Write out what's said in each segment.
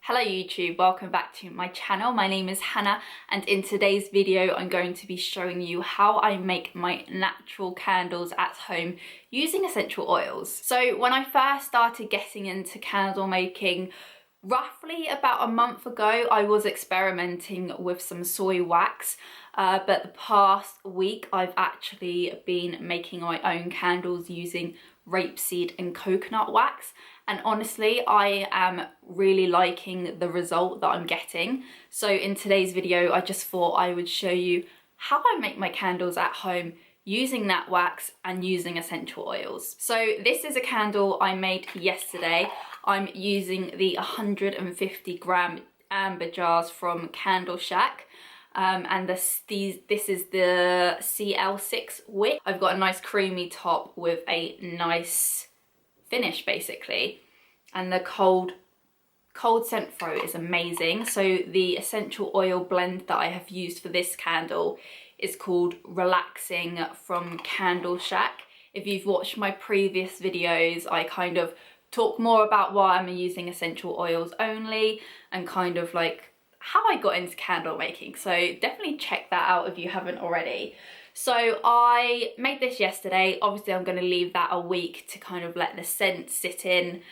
Hello YouTube, welcome back to my channel. My name is Hannah and in today's video I'm going to be showing you how I make my natural candles at home using essential oils. So when I first started getting into candle making, roughly about a month ago, I was experimenting with some soy wax, but the past week I've actually been making my own candles using rapeseed and coconut wax. And honestly, I am really liking the result that I'm getting. So in today's video, I just thought I would show you how I make my candles at home using that wax and using essential oils. So this is a candle I made yesterday. I'm using the 150 gram amber jars from Candle Shack. And this is the CL6 wick. I've got a nice creamy top with a nice finish basically, and the cold scent throat is amazing. So the essential oil blend that I have used for this candle is called Relaxing from Candle Shack. If you've watched my previous videos, I kind of talk more about why I'm using essential oils only and kind of like how I got into candle making, so definitely check that out if you haven't already. So I made this yesterday. Obviously I'm going to leave that a week to kind of let the scent set in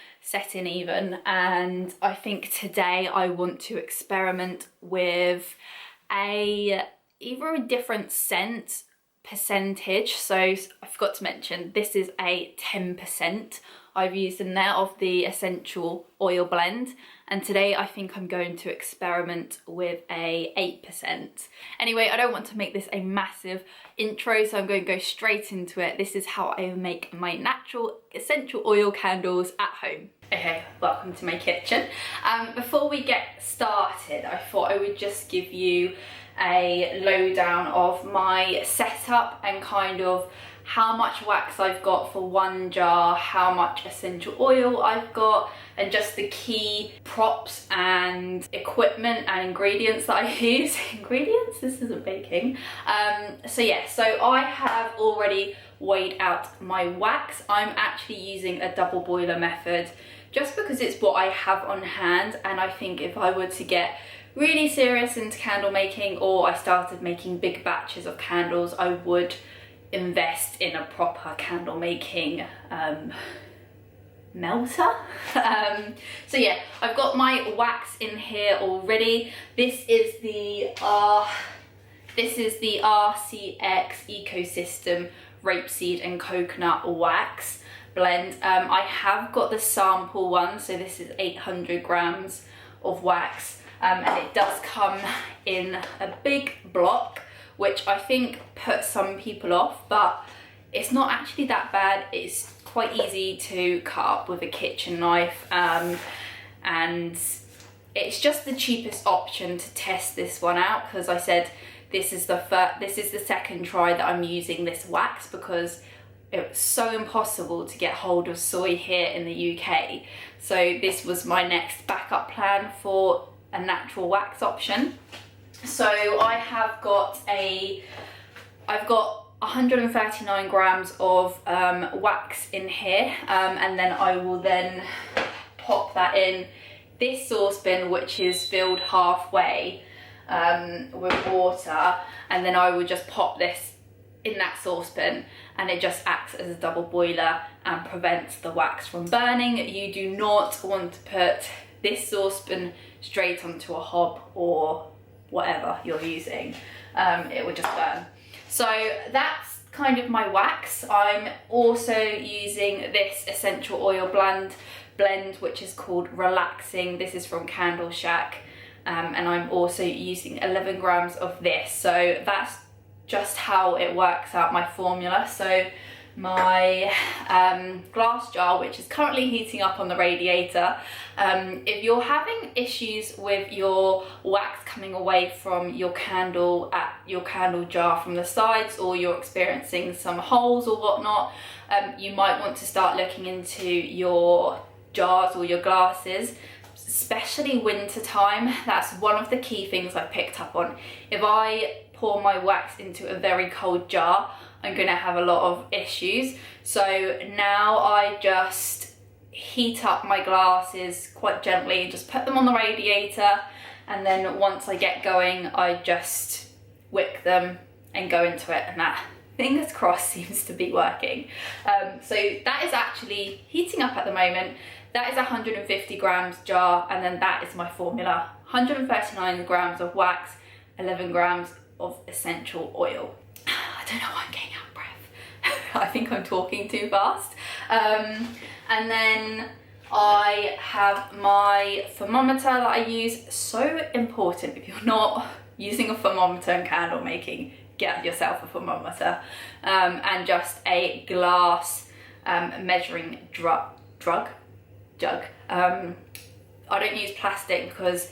even, and I think today I want to experiment with either a different scent percentage. So I forgot to mention, this is a 10% I've used in there of the essential oil blend, and today I think I'm going to experiment with a 8%. Anyway, I don't want to make this a massive intro, so I'm going to go straight into it. This is how I make my natural essential oil candles at home. Okay, welcome to my kitchen. Before we get started, I thought I would just give you a lowdown of my setup and kind of how much wax I've got for one jar, how much essential oil I've got, and just the key props and equipment and ingredients that I use. Ingredients? This isn't baking. So I have already weighed out my wax. I'm actually using a double boiler method just because it's what I have on hand, and I think if I were to get really serious into candle making, or I started making big batches of candles, I would invest in a proper candle making melter. So yeah, I've got my wax in here already. This is the RCX Ecosystem Rapeseed and Coconut Wax blend. I have got the sample one, so this is 800 grams of wax, and it does come in a big block, which I think puts some people off, but it's not actually that bad. It's quite easy to cut up with a kitchen knife, and it's just the cheapest option to test this one out, because I said this is the second try that I'm using this wax, because it was so impossible to get hold of soy here in the UK. So this was my next backup plan for a natural wax option. So I've got 139 grams of wax in here, and then I will then pop that in this saucepan, which is filled halfway with water, and then I will just pop this in that saucepan, and it just acts as a double boiler and prevents the wax from burning. You do not want to put this saucepan straight onto a hob or whatever you're using. It would just burn. So that's kind of my wax. I'm also using this essential oil blend which is called Relaxing. This is from Candle Shack, and I'm also using 11 grams of this. So that's just how it works out, my formula. So my glass jar, which is currently heating up on the radiator, if you're having issues with your wax coming away from your candle jar from the sides, or you're experiencing some holes or whatnot, you might want to start looking into your jars or your glasses, especially winter time. That's one of the key things I picked up on. If I pour my wax into a very cold jar, I'm gonna have a lot of issues. So now I just heat up my glasses quite gently, just put them on the radiator, and then once I get going, I just wick them and go into it, and that, fingers crossed, seems to be working. So that is actually heating up at the moment. That is 150 grams jar, and then that is my formula. 139 grams of wax, 11 grams of essential oil. I don't know why I'm getting out of breath. I think I'm talking too fast. And then I have my thermometer that I use. So important, if you're not using a thermometer in candle making, get yourself a thermometer, and just a glass measuring jug. I don't use plastic because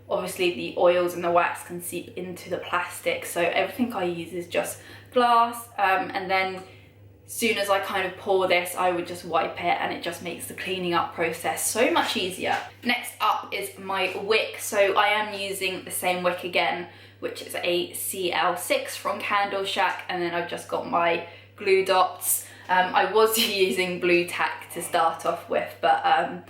obviously the oils and the wax can seep into the plastic, so everything I use is just glass, and then as soon as I kind of pour this, I would just wipe it, and it just makes the cleaning up process so much easier. Next up is my wick. So I am using the same wick again, which is a CL6 from Candle Shack, and then I've just got my glue dots. I was using blue tack to start off with, but I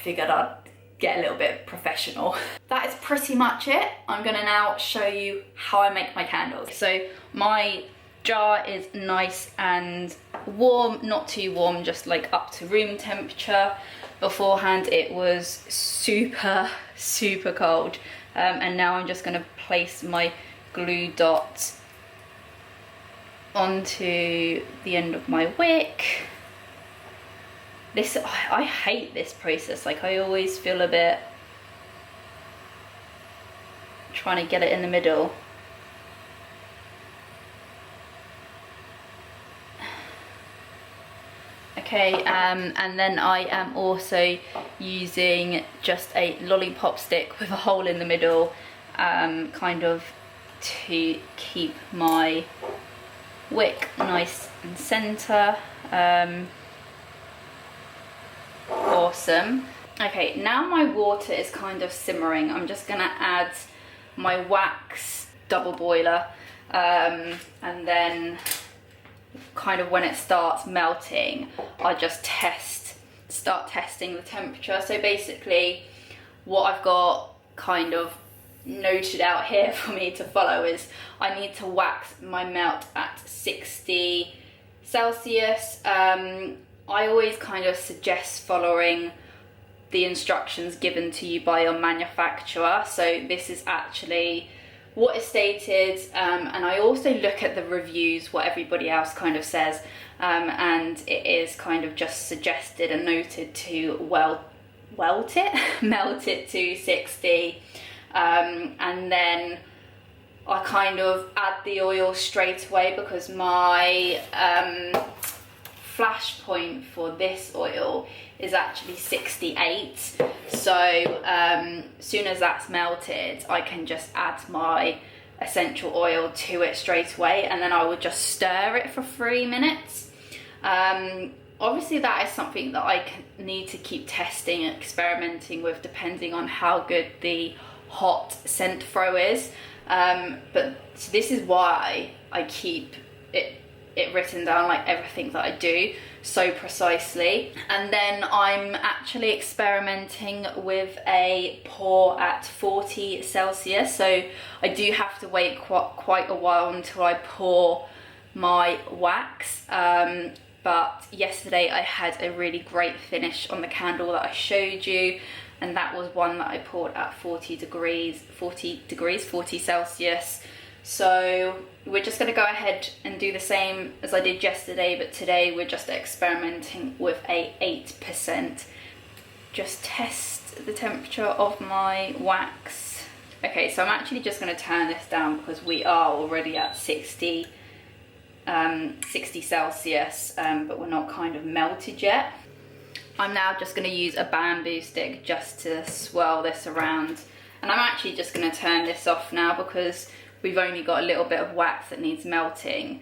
figured I'd get a little bit professional. That is pretty much it. I'm gonna now show you how I make my candles. So my jar is nice and warm, not too warm, just like up to room temperature. Beforehand it was super cold, and now I'm just gonna place my glue dot onto the end of my wick. This, I hate this process. Like, I always feel a bit trying to get it in the middle. Okay, and then I am also using just a lollipop stick with a hole in the middle, kind of to keep my wick nice and centre. Awesome. Okay, now my water is kind of simmering. I'm just gonna add my wax double boiler, and then kind of when it starts melting, I just start testing the temperature. So basically what I've got kind of noted out here for me to follow is I need to wax my melt at 60 Celsius. I always kind of suggest following the instructions given to you by your manufacturer. So this is actually what is stated, and I also look at the reviews, what everybody else kind of says, and it is kind of just suggested and noted to melt it to 60, and then I kind of add the oil straight away because my flash point for this oil is actually 68. So soon as that's melted, I can just add my essential oil to it straight away, and then I would just stir it for 3 minutes. Obviously that is something that I need to keep testing and experimenting with, depending on how good the hot scent throw is. But so this is why I keep it written down, like everything that I do, so precisely. And then I'm actually experimenting with a pour at 40 Celsius, so I do have to wait quite a while until I pour my wax. But yesterday I had a really great finish on the candle that I showed you, and that was one that I poured at 40 Celsius. So we're just going to go ahead and do the same as I did yesterday, but today we're just experimenting with a 8%. Just test the temperature of my wax. Okay, so I'm actually just going to turn this down because we are already at 60 Celsius, but we're not kind of melted yet. I'm now just going to use a bamboo stick just to swirl this around, and I'm actually just going to turn this off now because we've only got a little bit of wax that needs melting.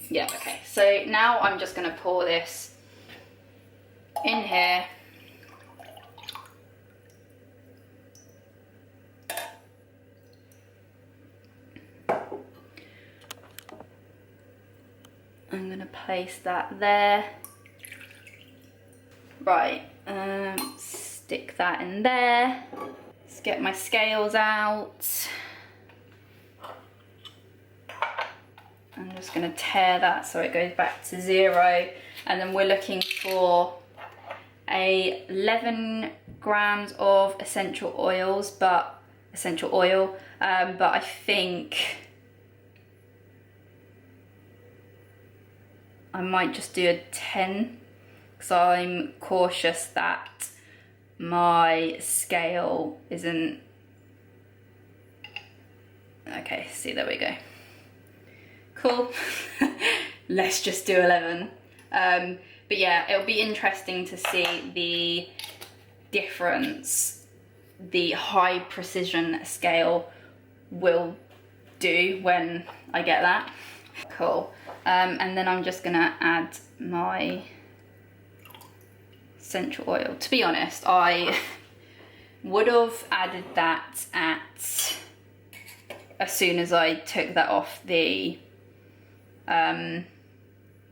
Yeah, okay, so now I'm just going to pour this in here I'm gonna place that there. Right, stick that in there. Let's get my scales out. I'm just gonna tear that so it goes back to 0. And then we're looking for 11 grams of essential oil, but I think I might just do a 10 because I'm cautious that my scale isn't. Okay, see, there we go. Cool. Let's just do 11. But yeah, it'll be interesting to see the difference the high precision scale will do when I get that. Cool. And then I'm just gonna add my essential oil. To be honest, I would have added that as soon as I took that off the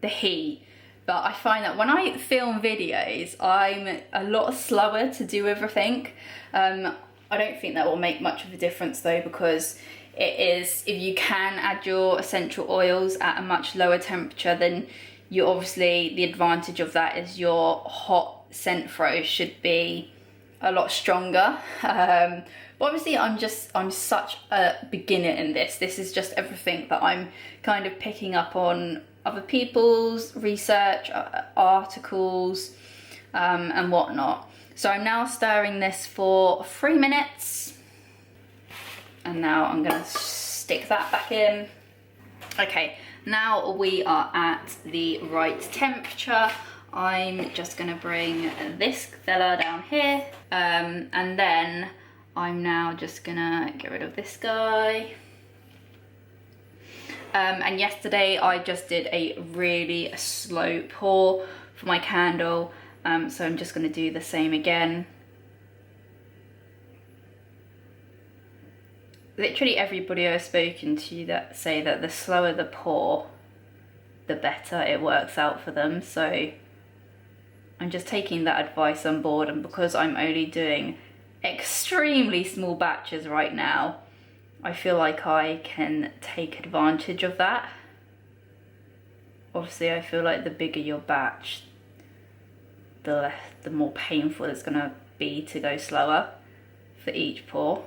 heat. But I find that when I film videos, I'm a lot slower to do everything. I don't think that will make much of a difference though, because it is, if you can add your essential oils at a much lower temperature, then you obviously, the advantage of that is your hot scent throw should be a lot stronger. But obviously I'm such a beginner in this. This is just everything that I'm kind of picking up on other people's research, articles, and whatnot. So I'm now stirring this for 3 minutes. And now I'm gonna stick that back in. Okay, now we are at the right temperature. I'm just gonna bring this fella down here. And then I'm now just gonna get rid of this guy. And yesterday I just did a really slow pour for my candle. So I'm just gonna do the same again. Literally everybody I've spoken to that say that the slower the pour, the better it works out for them. So I'm just taking that advice on board, and because I'm only doing extremely small batches right now, I feel like I can take advantage of that. Obviously I feel like the bigger your batch, the more painful it's gonna be to go slower for each pour.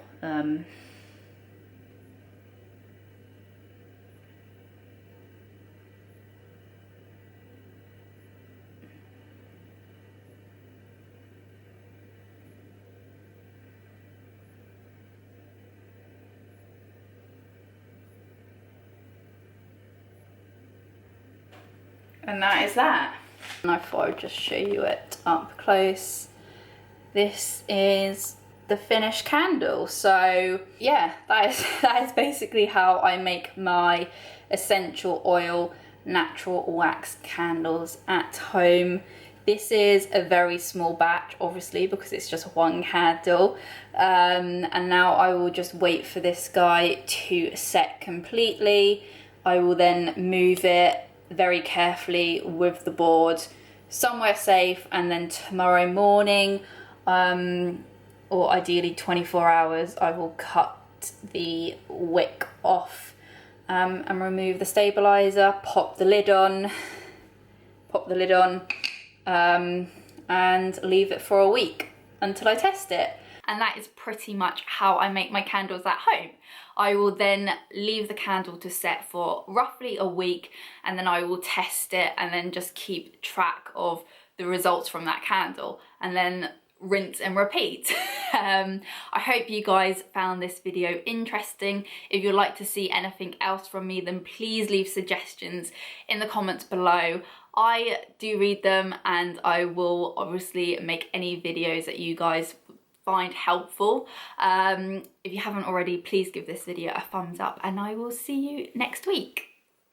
And that is that. And I thought I'd just show you it up close. This is the finished candle. So yeah, that is basically how I make my essential oil natural wax candles at home. This is a very small batch, obviously, because it's just one candle. And now I will just wait for this guy to set completely. I will then move it very carefully with the board somewhere safe, and then tomorrow morning, or ideally 24 hours, I will cut the wick off and remove the stabilizer, pop the lid on, and leave it for a week until I test it. And that is pretty much how I make my candles at home. I will then leave the candle to set for roughly a week, and then I will test it and then just keep track of the results from that candle, and then rinse and repeat. I hope you guys found this video interesting. If you'd like to see anything else from me, then please leave suggestions in the comments below. I do read them, and I will obviously make any videos that you guys find helpful. If you haven't already, please give this video a thumbs up, and I will see you next week.